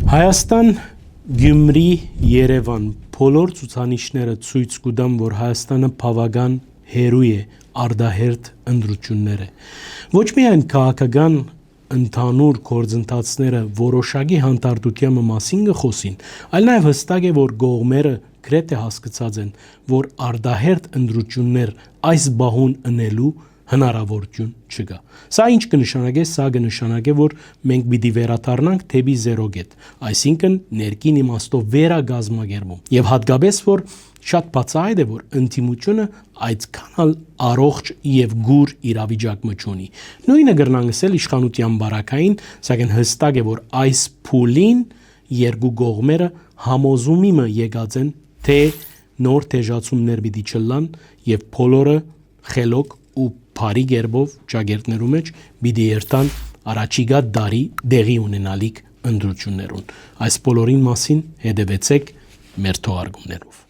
Հայաստան, Գյումրի, Երևան բոլոր ցուցանիշները ցույց կտան, որ Հայաստանը բավական հերույ է արդահերթ ընտրությունները։ Ոչ միայն քաղաքական ընդհանուր գործընթացները որոշակի հանդարտության մասին կխոսին, այլ նաև հստակ է, որ կողմերը գրեթե հասկացած են, որ արդահերթ ընտրություններ այս բահուն ընելու հնարավորություն չկա։ Սա ինչ կնշանակե, սա կնշանակե, որ մենք պիտի վերադառնանք դեպի զերո կետ, այսինքն ներքին իմաստով վերագազմագերբում։ Եվ հատկապես որ շատ բացահայտ է, որ ընդդիմությունը այդքան առողջ եւ գուր իրավիճակ մճունի։ Նույնը կրնան ասել իշխանության բարակային, սակայն հստակ է, որ այս փուլին երկու կողմերը համոզումի մը եկած են, թե նոր թեժացումներ պիտի չլան եւ բոլորը խելոք ու բարի գերբով ճագերտներու մեջ պիտի երթան առաջիկա դարի դեղի ունենալիք ընտրություններուն։ Այս բոլորին մասին հետևեցեք մեր թողարկումներով։